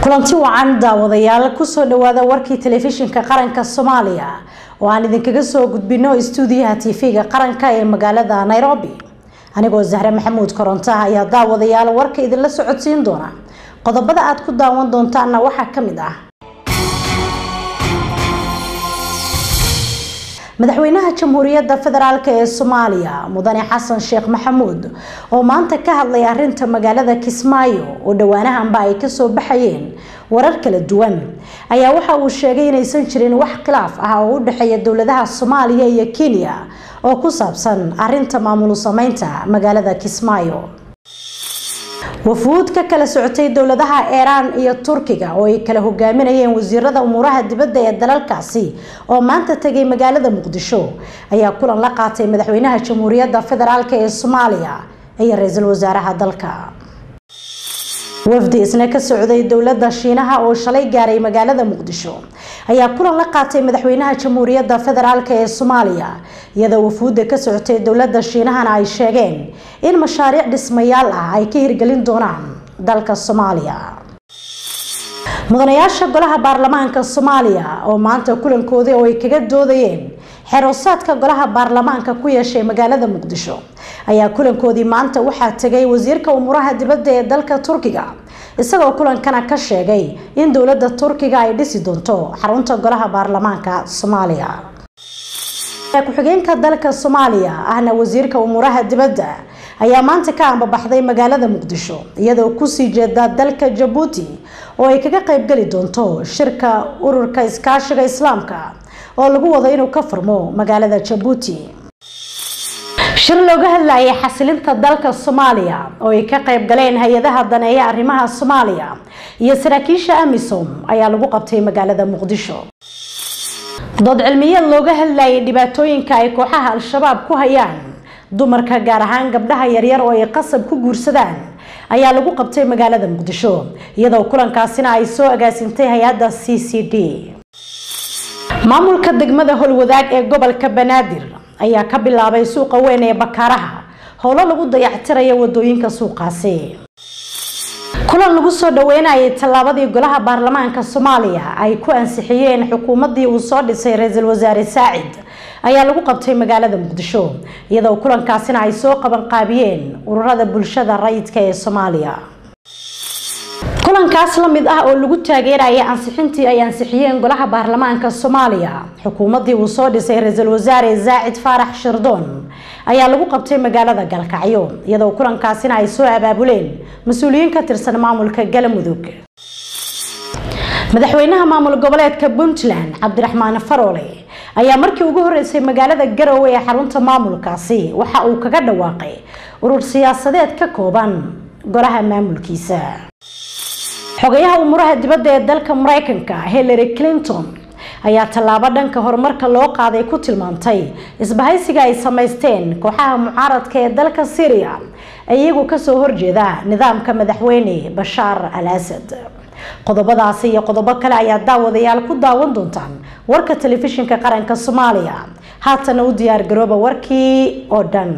kulanti wacan daawadayaal ku soo dhawaada warkii telefishinka qaranka Soomaaliya oo aan idinkaga soo gudbino stuudiyaha TV-ga qaranka ee magaalada Nairobi anigoo Zahra Maxamuud Koronto ayaa daawadayaal warka idin la socodsiin doona qodobada aad ku daawan doontaana waxa kamid ah madaxweynaha Jamhuuriyadda Federaalka ee Soomaaliya Mudane Xasan Sheekh Maxamuud oo maanta ka hadlay arinta magaalada Kismaayo oo dhawaanahanba ay ka soo baxayeen warar kala duwan ayaa waxa uu sheegay inaysan jirin wax khilaaf ah oo u dhaxeeya dawladaha Soomaaliya iyo Kenya oo ku saabsan arinta maamul sameynta magaalada Kismaayo وفود كلا سعتي دولتها إيران iyo Turkiga oo ay kala hogaaminayeen wasiirada umuraha dibadda ee dalalkaasi oo maanta tagay magaalada Muqdisho ayaa kulan la qaatay madaxweynaha Jamhuuriyadda Federaalka ee Soomaaliya iyo ra'iisul wasaaraha dalka wafdi isna ka socday dawladda Shiinaha oo shalay gaaray magaalada Muqdisho ayaa kulan la qaatay madaxweynaha Jamhuuriyadda Federaalka ee Soomaaliya iyadoo wafuudda ka socotay dawladda Shiinaha ay sheegeen in mashaariic dhismayaal ah ay ka hirgelin doonaan dalka Soomaaliya mudanayaasha golaha baarlamaanka Soomaaliya oo maanta kulankooda oo ay kaga doodayeen xerosaadka golaha baarlamaanka ku yeeshay magaalada Muqdisho ayaa kulankoodii maanta waxa tagay wasiirka umuraha dibadda ee dalka Turkiga isagoo kulankana ka sheegay in dawladda Turkiga ay dhisi doonto xarunta golaha baarlamaanka Soomaaliya ku-xigeenka dalka Soomaaliya ahna wasiirka umuraha dibadda ayaa maanta ka ambabaxday magaalada Muqdisho iyadoo ku sii jeeda dalka Djibouti oo ay kaga qayb gali doonto shirka ururka iskaashiga Islaamka oo lagu wado inuu ka furmo magaalada Djibouti shir looga hadlayay xasilinta dalka Soomaaliya oo ay ka qayb galeen hay'adaha daneeya arrimaha Soomaaliya iyo saraakiisha AMISOM ayaa lagu qabtay magaalada Muqdisho dood cilmiyeed looga hadlayay dhibaatooyinka ay kooxaha al-shabaab ku hayaan dumarka gaar ahaan gabdhaha yaryar oo ay qasab ku guursadaan ayaa lagu qabtay magaalada Muqdisho iyadoo kulankaasina ay soo agaasintay hay'adda CCD maamulka degmada Holwadaag ee gobolka Banaadir ayaa ka bilaabay suuqa weyn ee Bakaaraha howlo lagu dayactirayo wadooyinka suuqaasi kulan lagu soo dhaweynayay talaabadii golaha baarlamaanka Soomaaliya ay ku ansixiyeen xukuumadii uu soo dhisay ra'iisul wasaare Saacid ayaa lagu qabtay magaalada Muqdisho iyadoo kulankaasina ay soo qaban qaabiyeen ururada bulshada rayidka ee Soomaaliya kulankaas la mid ah oo lagu taageerayay ansixintii ay ansixiyeen golaha baarlamaanka Soomaaliya xukuumadii uu soo dhisay ra'iisul wasaare Saacid Faarax Shirdoon ayaa lagu qabtay magaalada Galkacyo iyadoo kulankaasina ay soo abaabuleen mas'uuliyiin ka tirsan maamulka Galmudug madaxweynaha maamul goboleedka Puntland Cabdiraxmaan Faroole ayaa markii ugu horeysay magaalada Garowe ee xarunta maamulkaasi waxa uu kaga dhawaaqay urur siyaasadeed ka kooban golaha maamulkiisa xogayaha umuraha dibadda ee dalka Mareykanka Hillary Clinton ayaa talaabo dhanka horumarka loo qaaday ku tilmaantay isbahaysiga ay sameysteen kooxaha mucaaradka ee dalka Syria ayagu ka soo horjeeda nidaamka madaxweyne Bashar al-Assad qodobadaas iyo qodobo kale ayaa daawadayaal ku daawan doontaan warka telefishinka qaranka Soomaaliya haatan u diyaar garooba warkii oo dhan